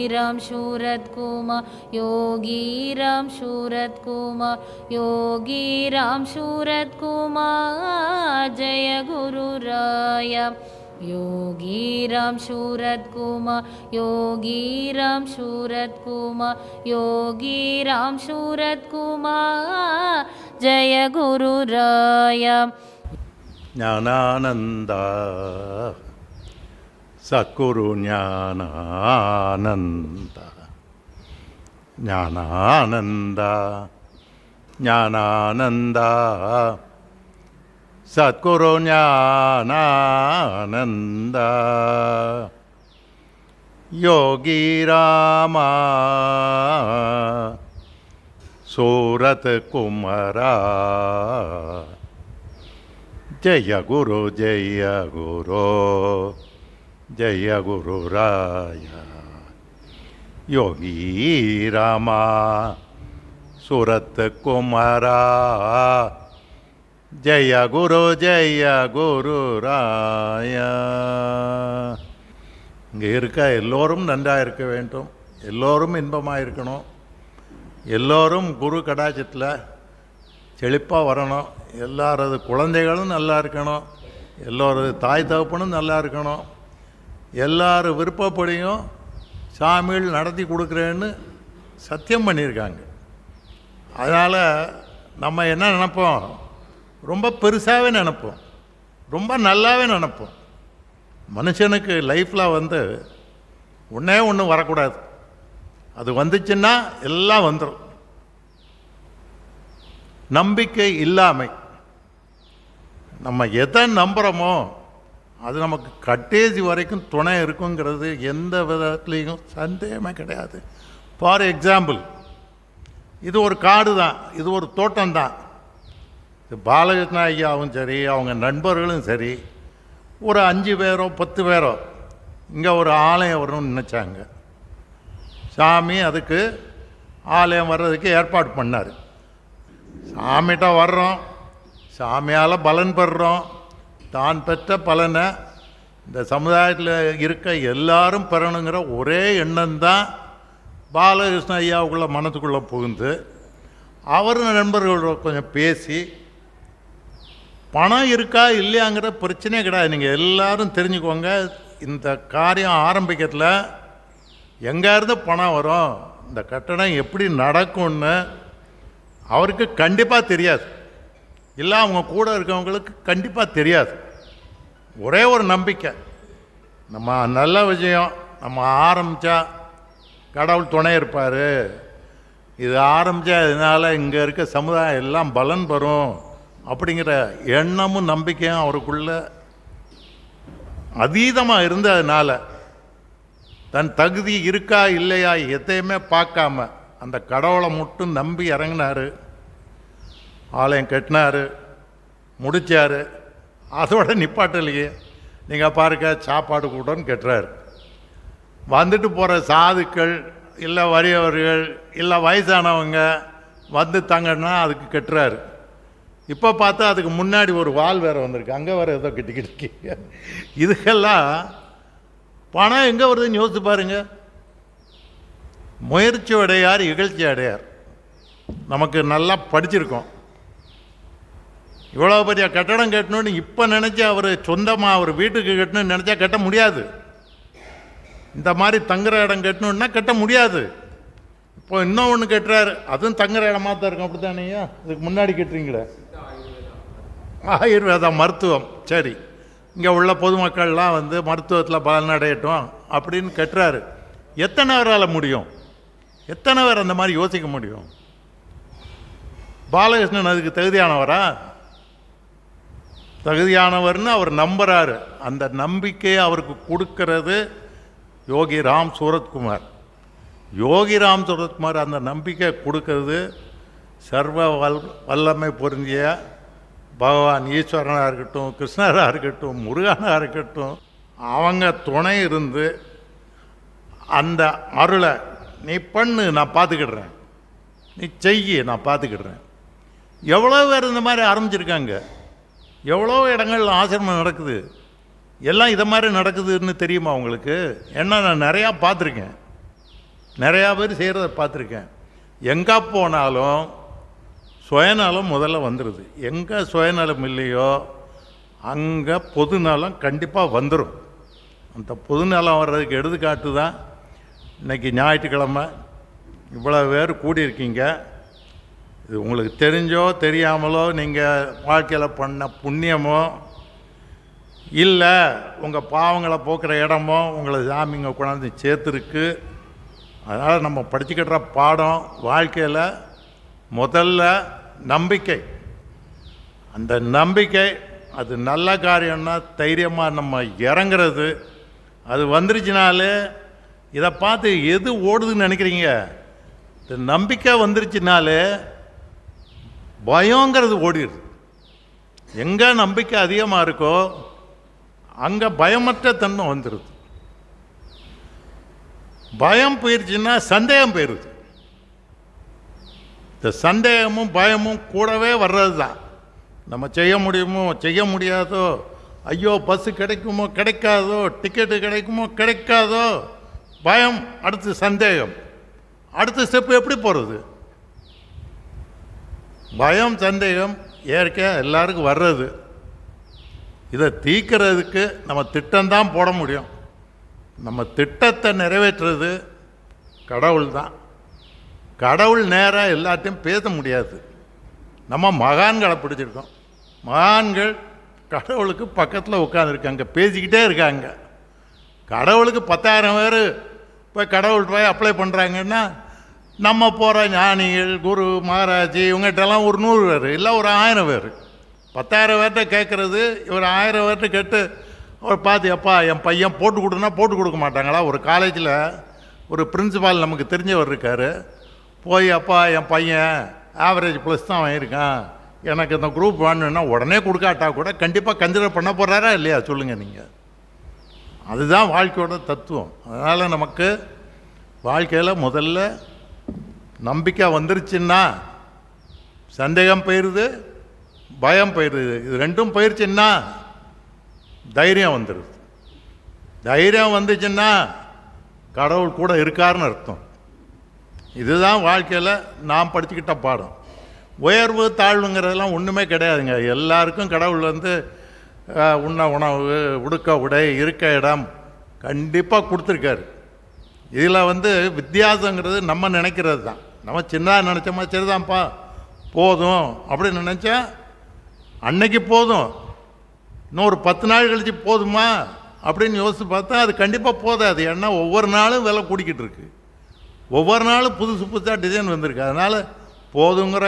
राम शूरत कुमार योगी राम शूरत कुमार योगी राम शूरत कुमार जय गुरु राया योगी राम शूरत कुमार योगी राम शूरत कुमार योगी राम शूरत कुमार जय गुरु राया ज्ञानानंद सद्गुरु ज्ञानानंद ज्ञानानंद ज्ञानानंद सद्गुरु ज्ञानानंद योगी रामा सूरत कुमारा जय गुरु जय गुरु राया योगी रामा सूरत कुमारा जय गुरु ராயா. இங்கே இருக்க எல்லோரும் நன்றாக இருக்க வேண்டும், எல்லோரும் இன்பமாக இருக்கணும், எல்லோரும் குரு கடாட்சத்தில் செழிப்பாக வரணும், எல்லாரது குழந்தைகளும் நல்லா இருக்கணும், எல்லோரது தாய் தகப்பனும் நல்லா இருக்கணும், எல்லாரும் விருப்பப்படியும் சாமிகள் நடத்தி கொடுக்குறேன்னு சத்தியம் பண்ணியிருக்காங்க. அதனால் நம்ம என்ன நினைப்போம், ரொம்ப பெருசாகவே நினைப்போம், ரொம்ப நல்லாவே நினைப்போம். மனுஷனுக்கு லைஃப்பில் ஒன்றே ஒன்று வரக்கூடாது, அது வந்துச்சுன்னா எல்லாம் வந்துடும். நம்பிக்கை இல்லாமை. நம்ம எதை நம்புகிறோமோ அது நமக்கு கட்டேஜி வரைக்கும் துணை இருக்குங்கிறது எந்த விதத்துலேயும் சந்தேகமே கிடையாது. ஃபார் எக்ஸாம்பிள், இது ஒரு காடு தான், இது ஒரு தோட்டம்தான். பாலகிருஷ்ண ஐயாவும் சரி, அவங்க நண்பர்களும் சரி, ஒரு 5 பேரோ 10 பேரோ இங்கே ஒரு ஆலயம் வரணும்னு நினச்சாங்க. சாமி அதுக்கு ஆலயம் வர்றதுக்கு ஏற்பாடு பண்ணார். சாமிகிட்ட வர்றோம், சாமியால் பலன் பெறுறோம், தான் பெற்ற பலனை இந்த சமுதாயத்தில் இருக்க எல்லாரும் பெறணுங்கிற ஒரே எண்ணம்தான் பாலகிருஷ்ண ஐயாவுக்குள்ள மனத்துக்குள்ளே புகுந்து அவர் நண்பர்களோட கொஞ்சம் பேசி, பணம் இருக்கா இல்லையாங்கிற பிரச்சனையே கிடையாது. நீங்கள் எல்லோரும் தெரிஞ்சுக்கோங்க, இந்த காரியம் ஆரம்பிக்கிறதுல எங்கேருந்து பணம் வரும், இந்த கட்டடம் எப்படி நடக்கும்னு அவருக்கு கண்டிப்பாக தெரியாது, இல்லை அவங்க கூட இருக்கவங்களுக்கு கண்டிப்பாக தெரியாது. ஒரே ஒரு நம்பிக்கை, நம்ம நல்ல விஷயம் நம்ம ஆரம்பித்தா கடவுள் துணை இருப்பார், இது ஆரம்பித்தா இதனால் இங்கே இருக்க சமுதாயம் எல்லாம் பலன் பெறும் அப்படிங்கிற எண்ணமும் நம்பிக்கையும் அவருக்குள்ள அதீதமாக இருந்ததுனால தன் தகுதி இருக்கா இல்லையா எதையுமே பார்க்காம அந்த கடவுளை மட்டும் நம்பி இறங்கினார். ஆலயம் கட்டினார், முடித்தார். அதோட நிப்பாட்டலையே. நீங்கள் பாருங்க, சாப்பாடு கூடன்னு கட்டுறாரு. வந்துட்டு போகிற சாதுக்கள் இல்லை வறியவர்கள் இல்லை வயசானவங்க வந்து தங்கன்னா அதுக்கு கட்டுறாரு. இப்போ பார்த்தா அதுக்கு முன்னாடி ஒரு வால் வேறு வந்திருக்கு, அங்கே வேறு ஏதோ கட்டிக்கிட்டு இருக்கீங்க. இதுக்கெல்லாம் பணம் எங்கே வருதுன்னு யோசிச்சு பாருங்க. முயற்சி அடையார் இகழ்ச்சி அடையார். நமக்கு நல்லா படிச்சிருக்கோம், இவ்வளோ பெரிய கட்டடம் கட்டணும்னு இப்போ நினச்சி அவர் சொந்தமாக அவர் வீட்டுக்கு கட்டணும்னு நினச்சா கட்ட முடியாது. இந்த மாதிரி தங்குற இடம் கட்டணுன்னா கட்ட முடியாது. இப்போ இன்னும் ஒன்று கட்டுறாரு, அதுவும் தங்குற இடமா தான் இருக்கும். அப்படி தானேயா? இதுக்கு முன்னாடி கட்டுறீங்களே ஆயுர்வேத மருத்துவம். சரி, இங்கே உள்ள பொதுமக்கள்லாம் மருத்துவத்தில் பலனடையட்டும் அப்படின்னு கட்டுறாரு. எத்தனை பேரால் முடியும்? எத்தனை பேர் அந்த மாதிரி யோசிக்க முடியும்? பாலகிருஷ்ணன் அதுக்கு தகுதியானவரா? தகுதியானவர்னு அவர் நம்புகிறாரு. அந்த நம்பிக்கையை அவருக்கு கொடுக்கறது யோகி ராம் சூரத்குமார். யோகி ராம் சூரத்குமார் அந்த நம்பிக்கை கொடுக்கறது சர்வ வல்லமை பொருந்திய பகவான் ஈஸ்வரனாக இருக்கட்டும், கிருஷ்ணராக இருக்கட்டும், முருகனாக இருக்கட்டும், அவங்க துணை இருந்து அந்த அருளை நீ பண்ணு, நான் பார்த்துக்கிடுறேன், நீ செய்ய, நான் பார்த்துக்கிடுறேன். எவ்வளோ பேர் இந்த மாதிரி ஆரம்பிச்சிருக்காங்க, எவ்வளோ இடங்கள் ஆசிரமம் நடக்குது, எல்லாம் இதை மாதிரி நடக்குதுன்னு தெரியுமா உங்களுக்கு? ஏன்னா நான் நிறையா பார்த்துருக்கேன். நிறையா பேர் செய்கிறத பார்த்துருக்கேன். எங்கே போனாலும் சுயநலம் முதல்ல வந்துடுது. எங்கே சுயநலம் இல்லையோ அங்கே பொதுநலம் கண்டிப்பாக வந்துடும். அந்த பொதுநலம் வர்றதுக்கு எடுத்துக்காட்டு தான் இன்றைக்கி ஞாயிற்றுக்கிழமை இவ்வளோ பேர் கூடியிருக்கீங்க. இது உங்களுக்கு தெரிஞ்சோ தெரியாமலோ நீங்கள் வாழ்க்கையில் பண்ண புண்ணியமோ இல்லை உங்கள் பாவங்களை போக்குற இடமோ உங்களை சாமிங்க கொண்டாந்து சேர்த்துருக்கு. அதனால் நம்ம படிச்சுக்கிற பாடம் வாழ்க்கையில் முதல்ல நம்பிக்கை. அந்த நம்பிக்கை அது நல்ல காரியம்னா தைரியமாக நம்ம இறங்குறது. அது வந்துருச்சுனாலே இதை பார்த்து எது ஓடுதுன்னு நினைக்கிறீங்க? இந்த நம்பிக்கை வந்துருச்சுனாலே பயங்கிறது ஓடிடுது. எங்கே நம்பிக்கை அதிகமாக இருக்கோ அங்கே பயமற்ற தன்மை வந்துடுது. பயம் போயிடுச்சுன்னா சந்தேகம் போயிடுது. இந்த சந்தேகமும் பயமும் கூடவே வர்றது தான். நம்ம செய்ய முடியுமோ செய்ய முடியாதோ, ஐயோ பஸ்ஸு கிடைக்குமோ கிடைக்காதோ, டிக்கெட்டு கிடைக்குமோ கிடைக்காதோ, பயம். அடுத்து சந்தேகம். அடுத்த ஸ்டெப்பு எப்படி போகிறது? பயம் சந்தேகம் இயற்கையாக எல்லாருக்கும் வர்றது. இதை தீர்க்கிறதுக்கு நம்ம திட்டம்தான் போட முடியும். நம்ம திட்டத்தை நிறைவேற்றுறது கடவுள் தான். கடவுள் நேராக எல்லாத்தையும் பேச முடியாது. நம்ம மகான்களை பிடிச்சிருக்கோம். மகான்கள் கடவுளுக்கு பக்கத்தில் உட்காந்துருக்காங்க, பேசிக்கிட்டே இருக்காங்க. கடவுளுக்கு 10,000 பேர் போய் கடவுள் போய் அப்ளை பண்ணுறாங்கன்னா நம்ம போகிற ஞானிகள் குரு மகாராஜ் இவங்ககிட்டலாம் ஒரு 100 பேர் இல்லை ஒரு 1000 பேர். 10,000 பேர்கிட்ட கேட்குறது இவர் 1000 பேர்கிட்ட கேட்டு அவர் பார்த்து அப்பா என் பையன் போட்டு கொடுன்னா போட்டு கொடுக்க மாட்டாங்களா? ஒரு காலேஜில் ஒரு பிரின்சிபால் நமக்கு தெரிஞ்சவர் இருக்கார். போய் அப்பா என் பையன் ஆவரேஜ் ப்ளஸ் தான் வாங்கியிருக்கான், எனக்கு இந்த குரூப் வேணும்னா உடனே கொடுக்காட்டா கூட கண்டிப்பாக கன்சிடர் பண்ண போகிறாரா இல்லையா? சொல்லுங்கள் நீங்கள். அதுதான் வாழ்க்கையோட தத்துவம். அதனால் நமக்கு வாழ்க்கையில் முதல்ல நம்பிக்கை வந்துருச்சுன்னா சந்தேகம் போயிடுது, பயம் போயிடுது. இது ரெண்டும் போயிடுச்சுன்னா தைரியம் வந்துடுது. தைரியம் வந்துச்சுன்னா கடவுள் கூட இருக்காருன்னு அர்த்தம். இதுதான் வாழ்க்கையில் நாம் படிச்சுக்கிட்ட பாடம். உயர்வு தாழ்வுங்கிறதெல்லாம் ஒன்றுமே கிடையாதுங்க. எல்லாருக்கும் கடவுள் உண்ண உணவு, உடுக்க உடை, இருக்க இடம் கண்டிப்பாக கொடுத்துருக்காரு. இதில் வித்தியாசங்கிறது நம்ம நினைக்கிறது தான். நம்ம சின்னதாக நினச்சோமா சரிதான்ப்பா போதும் அப்படின்னு நினச்சா அன்னைக்கு போதும், இன்னொரு 10 நாள் கழித்து போதுமா அப்படின்னு யோசித்து பார்த்தா அது கண்டிப்பாக போதாது. ஏன்னா ஒவ்வொரு நாளும் விலை கூடிக்கிட்டு இருக்கு, ஒவ்வொரு நாளும் புதுசு புதுசாக டிசைன் வந்திருக்கு. அதனால் போதுங்கிற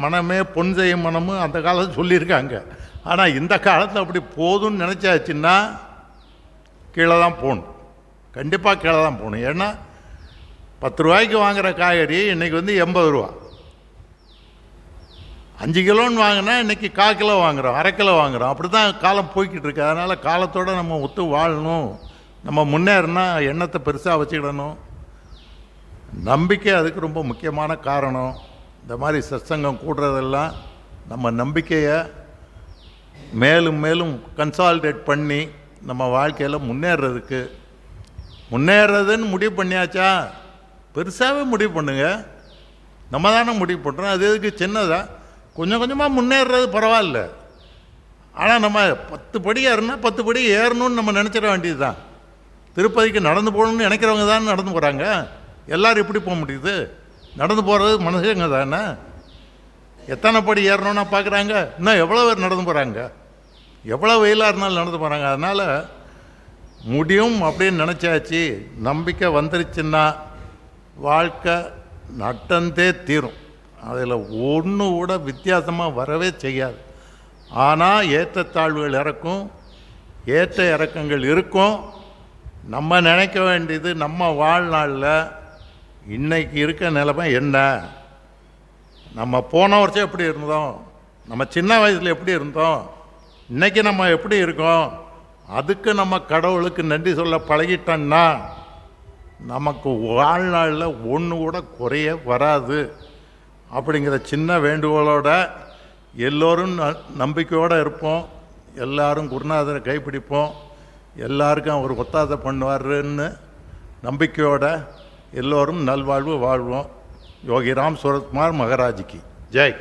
மனமே பொன் செய்யும் மனமும் அந்த காலத்தில் சொல்லியிருக்காங்க. ஆனால் இந்த காலத்தில் அப்படி போதும்னு நினச்சாச்சுன்னா கீழே தான் போகணும், கண்டிப்பாக கீழே தான் போகணும். ஏன்னா 10 ரூபாய்க்கு வாங்குகிற காய்கறி இன்றைக்கி 80 ரூபா. 5 கிலோன்னு வாங்கினா இன்றைக்கி 1/4 கிலோ வாங்குகிறோம், 1/2 கிலோ வாங்குகிறோம். அப்படி தான் காலம் போய்கிட்டு இருக்கு. அதனால் காலத்தோடு நம்ம ஒத்து வாழணும். நம்ம முன்னேறினா எண்ணத்தை பெருசாக வச்சுக்கிடணும். நம்பிக்கை அதுக்கு ரொம்ப முக்கியமான காரணம். இந்த மாதிரி சத்சங்கம் கூடுறதெல்லாம் நம்ம நம்பிக்கையை மேலும் மேலும் கன்சாலிடேட் பண்ணி நம்ம வாழ்க்கையில் முன்னேறதுன்னு முடிவு பண்ணியாச்சா பெருசாகவே முடிவு பண்ணுங்க. நம்ம தானே முடிவு பண்ணுறோம். அது எதுக்கு சின்னதாக கொஞ்சம் கொஞ்சமாக முன்னேறது பரவாயில்ல. ஆனால் நம்ம 10 படி ஏறுனா 10 படி ஏறணும்னு நம்ம நினச்சிட வேண்டியது தான். திருப்பதிக்கு நடந்து போகணும்னு நினைக்கிறவங்க தானே நடந்து போகிறாங்க. எல்லோரும் எப்படி போக முடியுது? நடந்து போகிறது மனுஷங்க தானே. எத்தனை படி ஏறணும்னா பார்க்குறாங்க. இன்னும் எவ்வளோ பேர் நடந்து போகிறாங்க, எவ்வளோ வெயிலாக இருந்தாலும் நடந்து போகிறாங்க. அதனால் முடியும் அப்படின்னு நினச்சாச்சு, நம்பிக்கை வந்துருச்சுன்னா வாழ்க்கை நட்டந்தே தீரும். அதில் ஒன்று கூட வித்தியாசமாக வரவே செய்யாது. ஆனால் ஏற்றத்தாழ்வுகள் இறக்கும், ஏற்ற இறக்கங்கள் இருக்கும். நம்ம நினைக்க வேண்டியது நம்ம வாழ்நாளில் இன்றைக்கி இருக்க நிலைமை என்ன, நம்ம போன வருஷம் எப்படி இருந்தோம், நம்ம சின்ன வயசில் எப்படி இருந்தோம், இன்றைக்கி நம்ம எப்படி இருக்கோம். அதுக்கு நம்ம கடவுளுக்கு நன்றி சொல்ல பழகிட்டோன்னா நமக்கு வாழ்நாளில் ஒன்று கூட குறைய வராது. அப்படிங்கிற சின்ன வேண்டுகோளோட எல்லோரும் நம்பிக்கையோடு இருப்போம். எல்லாரும் குருநாதரை கைப்பிடிப்போம். எல்லாருக்கும் அவர் ஒத்தாசை பண்ணுவாருன்னு நம்பிக்கையோட எல்லோரும் நல்வாழ்வு வாழ்வோம். யோகிராம் சூரத்குமார் மகாராஜுக்கு ஜெய்.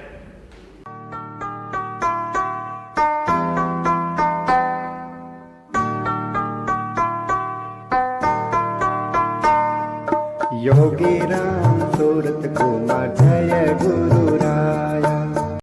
योगी राम सूरत कुमार जय गुरु राया।